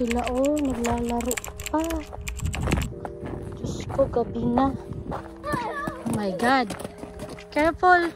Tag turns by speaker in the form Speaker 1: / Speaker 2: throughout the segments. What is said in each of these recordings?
Speaker 1: sila, oh, naglalaro pa. Diyos ko, gabi na. Oh my God. Careful.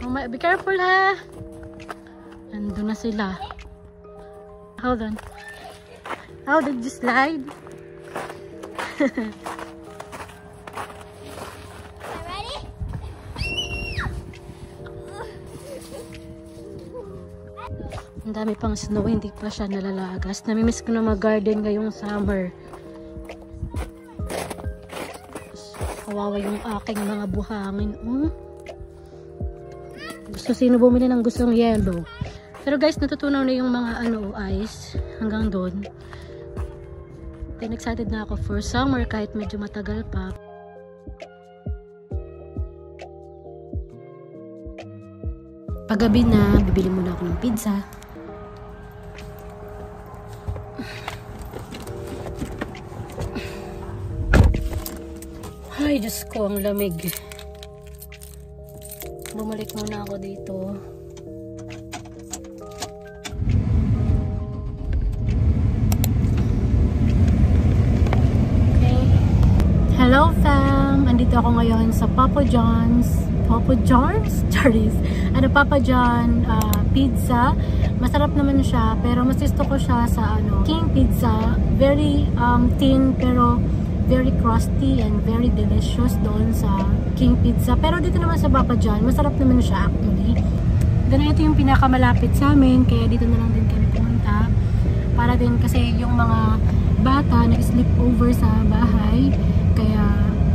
Speaker 1: Oh my, be careful ha. Nandun na sila. Hold on. How did you slide? Ang dami pang snow, hindi pa siya nalalagas. Namimiss ko na mag-garden ngayong summer. Kawawa yung aking mga buhangin. Gusto sino bumili ng gustong yellow. Pero guys, natutunaw na yung mga ice hanggang doon. Then excited na ako for summer kahit medyo matagal pa. Paggabi na, bibili muna ako ng pizza. Ay, Diyos ko, ang lamig. Bumalik muna ako dito. Okay. Hello fam! Andito ako ngayon sa Papa John's. Papa John's? Charis. Papa John pizza. Masarap naman siya, pero mas gusto ko siya sa King Pizza. Very thin, pero very crusty and very delicious doon sa King Pizza. Pero dito naman sa Papa John, masarap naman siya actually. Ganun, ito yung pinakamalapit sa amin, kaya dito na lang din kami pumunta. Para din kasi yung mga bata nag-sleep over sa bahay, kaya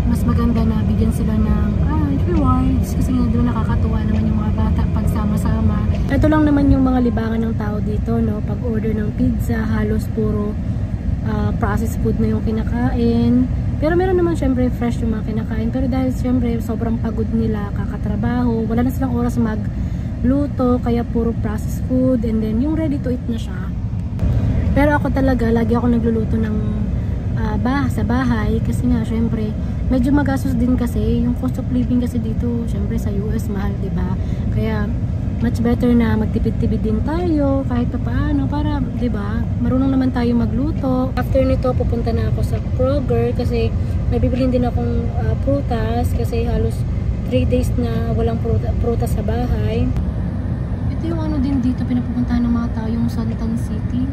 Speaker 1: mas maganda na bigyan sila ng rewards kasi nga doon nakakatuwa naman yung mga bata pag sama-sama. Ito lang naman yung mga libangan ng tao dito, no? Pag order ng pizza, halos puro processed food na yung kinakain. Pero meron naman syempre fresh yung mga kinakain. Pero dahil syempre sobrang pagod nila, kakatrabaho, wala na silang oras magluto, kaya puro processed food, and then yung ready to eat na siya. Pero ako talaga, lagi ako nagluluto ng sa bahay kasi nga syempre medyo magastos din kasi yung cost of living kasi dito syempre sa US mahal, diba? Kaya much better na magtipid-tipid din tayo kahit pa paano para, diba, marunong naman tayo magluto. After nito pupunta na ako sa Kroger kasi may bibilhin din akong prutas kasi halos 3 days na walang prutas sa bahay. Ito yung din dito pinapupuntahan ng mga tao, yung Santan City,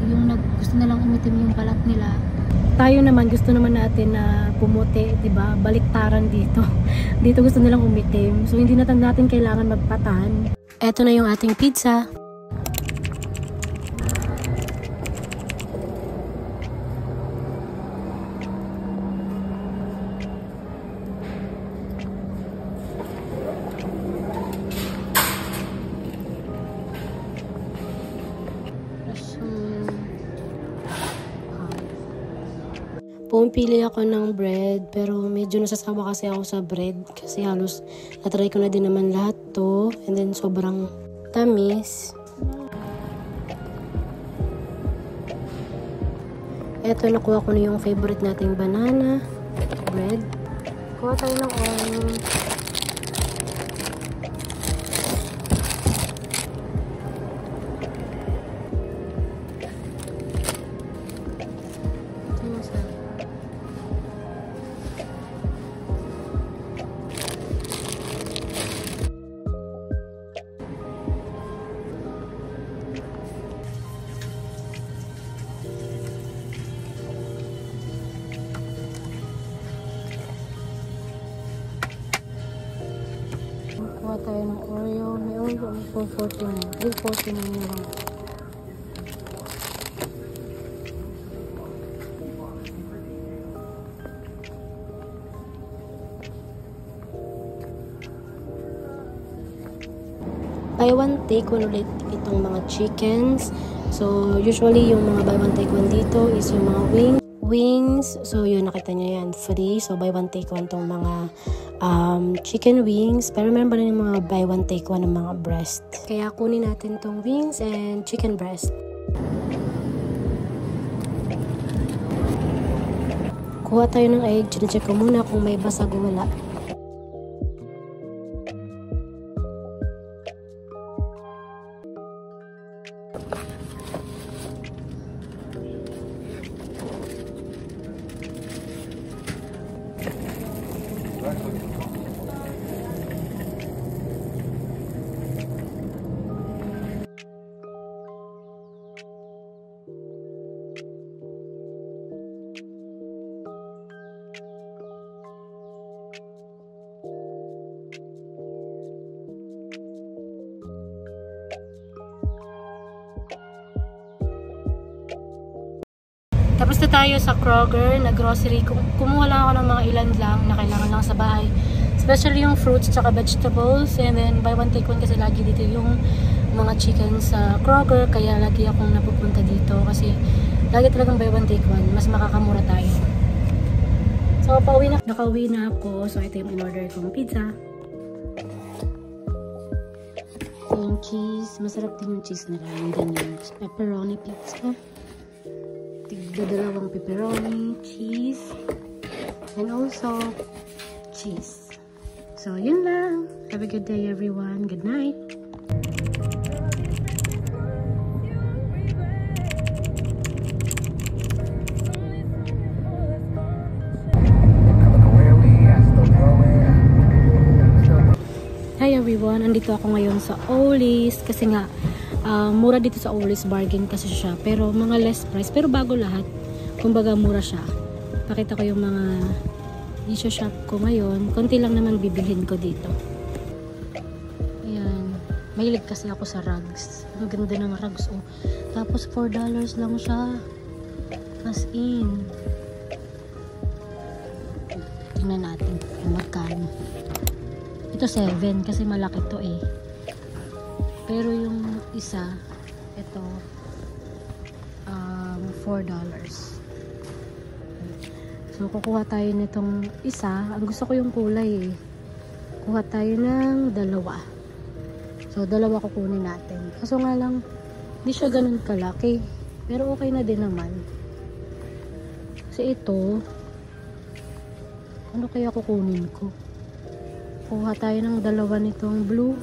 Speaker 1: yung gusto na lang umitim yung balat nila. Tayo naman gusto naman natin na pumuti, diba? Baliktaran dito. Dito gusto nilang umitim. So hindi natin kailangan magpatan. Eto na yung ating pizza. Pumipili ako ng bread, pero medyo nasasawa kasi ako sa bread kasi halos natry ko na din naman lahat to, and then sobrang tamis. Eto, nakuha ko na yung favorite nating banana bread. Kuha tayo ng oil. Kuha tayo ng Oreo. May Oreo ang 449. 349 na lang. Buy one take one ulit itong mga chickens. So usually yung mga buy one take one dito is yung mga wings. So yun, nakita nyo yan, free. So buy one take one tong mga chicken wings. Pero meron pa rin yung mga buy one take one ng mga breast. Kaya kunin natin tong wings and chicken breast. Kuha tayo ng egg. Chine-check ko muna kung may basag o wala. Tapos na tayo sa Kroger, na grocery. Kumuha lang ako ng mga ilan lang na kailangan lang sa bahay. Especially yung fruits at vegetables. And then, buy one take one kasi lagi dito yung mga chicken sa Kroger. Kaya lagi akong napupunta dito. Kasi lagi talagang buy one take one. Mas makakamura tayo. So, nakauwi na ako. So, ito yung in-order kong pizza. Ito yung cheese. Masarap din yung cheese nila. And then yung pepperoni pizza. Dalawang pepperoni, cheese, and also cheese. So, yun lang. Have a good day, everyone. Good night. Hi everyone, andito ako ngayon sa Ollie's kasi nga mura dito sa Ollie's, bargain kasi siya, pero mga less price, pero bago lahat, kumbaga mura siya. Pakita ko yung mga i-shop ko ngayon. Konti lang naman bibilhin ko dito. Ayan, mahilig kasi ako sa rugs. Ang ganda ng rugs, oh. Tapos $4 lang siya, as in. Tingnan natin kung magkano. Ito 7 kasi malaki to eh. Pero yung isa, ito, $4. So, kukuha tayo nitong isa. Ang gusto ko yung kulay eh. Kuha tayo ng dalawa. So, dalawa kukunin natin. Kaso nga lang, hindi siya ganun kalaki. Pero okay na din naman. Kasi ito, ano kaya kukunin ko? Kuha tayo ng dalawa nitong blue.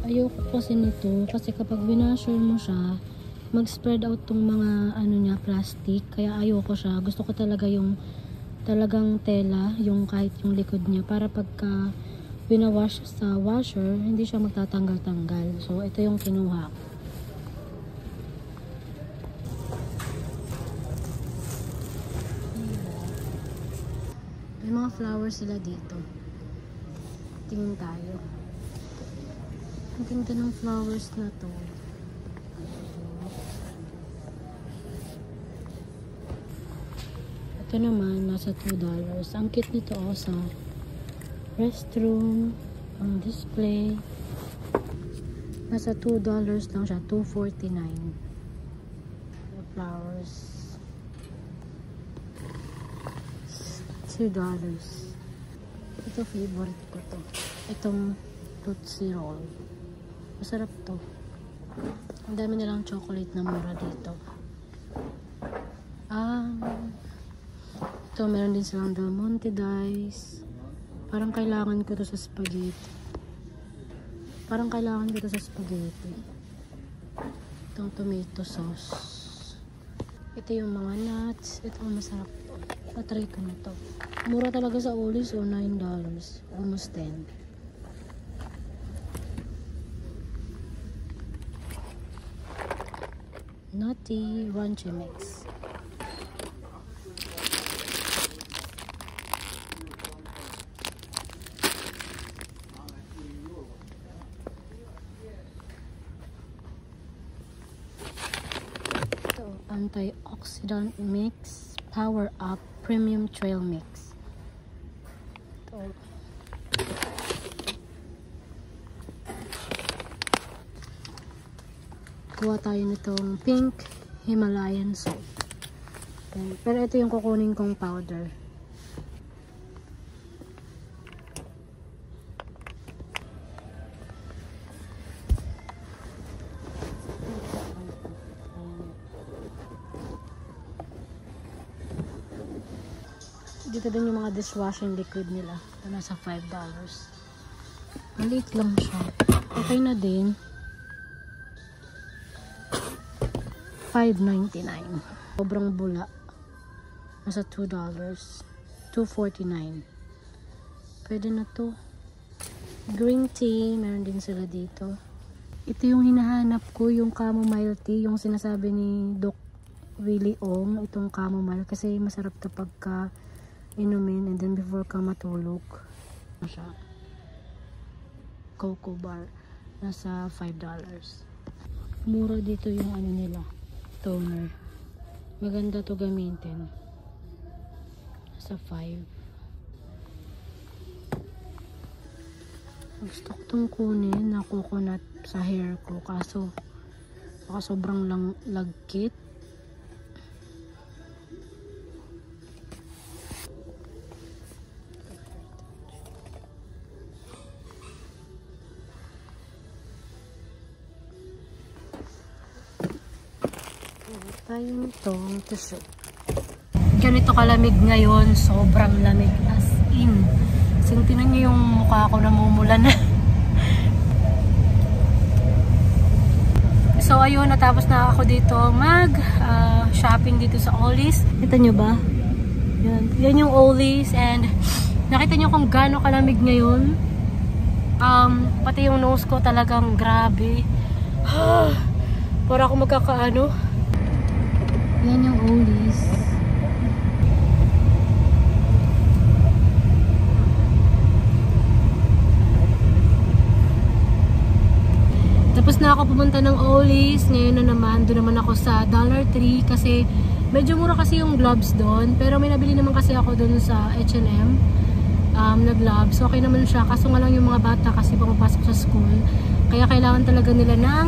Speaker 1: Ayoko kasi nito kasi kapag winasher mo siya, mag-spread out tong mga ano niya, plastic. Kaya ayoko siya. Gusto ko talaga yung talagang tela, yung kahit yung likod niya, para pagka winawash sa washer, hindi siya magtatanggal-tanggal. So, ito yung kinuha ko. May mga flowers sila dito. Tingin tayo. Ang ganda ng flowers na to. Ito naman, nasa $2. Ang cute nito sa restroom, ang display. Nasa $2 lang siya, $2.49. The flowers. $2. Ito, favorite ko to. Itong Tootsie Roll. Masarap to. Ang dami nilang chocolate na mura dito. Ito, meron din silang Del Monte Dice. Parang kailangan ko to sa spaghetti. Itong tomato sauce. Ito yung mga nuts. Ito, masarap to. Na-try ko na to. Mura talaga sa Ollie's, $9. Almost 10. Nutty Crunchy Mix. Ito, Antioxidant Mix Power Up Premium Trail Mix. Ito. Kuha tayo nitong pink Himalayan salt. Pero ito yung kukunin kong powder. Dito din yung mga dishwashing liquid nila. Ito nasa $5. Maliit lang siya. Okay na din. $5.99. Sobrang bula. Nasa $2. $2.49. Pwede na to. Green tea. Meron din sila dito. Ito yung hinahanap ko. Yung chamomile tea. Yung sinasabi ni Doc Willie Ong. Itong chamomile. Kasi masarap kapag ka inumin and then before ka matulog. Siya. Cocoa bar. Nasa $5. Mura dito yung ano nila. Toner. Maganda to gamitin. Nasa 5. Gusto ko itong kunin na coconut sa hair ko. Kaso baka sobrang lagkit. Tayo itong tissue. Ganito kalamig ngayon. Sobrang lamig. As in. Tinan niyo yung mukha ko namumula na. So ayun, natapos na ako dito shopping dito sa Ollie's. Kita nyo ba? Yan yung Ollie's. And nakita nyo kung gaano kalamig ngayon. Pati yung nose ko talagang grabe. Para ako magkakaano. Yan yung Ollie's. Tapos na ako pumunta ng Ollie's. Ngayon na naman, doon naman ako sa Dollar Tree kasi medyo mura kasi yung gloves doon. Pero may nabili naman kasi ako doon sa H&M na gloves. Okay naman siya. Kaso nga lang yung mga bata kasi pumapasok sa school. Kaya kailangan talaga nila ng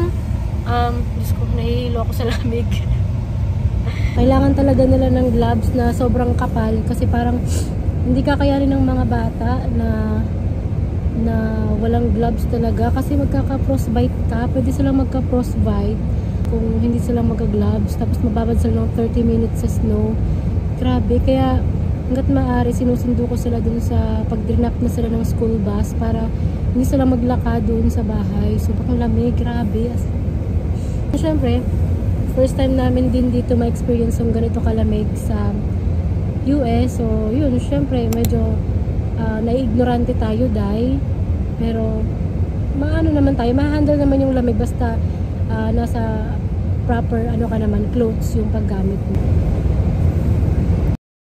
Speaker 1: Diyos ko, nahihilo ako sa lamig. Kailangan talaga nila ng gloves na sobrang kapal kasi parang hindi kakayanin ng mga bata na walang gloves talaga kasi magkaka-frostbite ka. Pwede silang magka-frostbite kung hindi sila magka-gloves tapos mababad sila ng 30 minutes sa snow. Grabe, kaya hanggat maaari sinusundo ko sila dun sa pag-drop na sila ng school bus para hindi sila maglakad dun sa bahay. So bakang lamig, grabe. Siyempre, first time namin din dito ma-experience yung ganito kalamig sa US. So yun, siyempre medyo nai-ignorante tayo dahil pero maano naman tayo, ma-handle naman yung lamig basta nasa proper ano ka naman, clothes yung paggamit mo.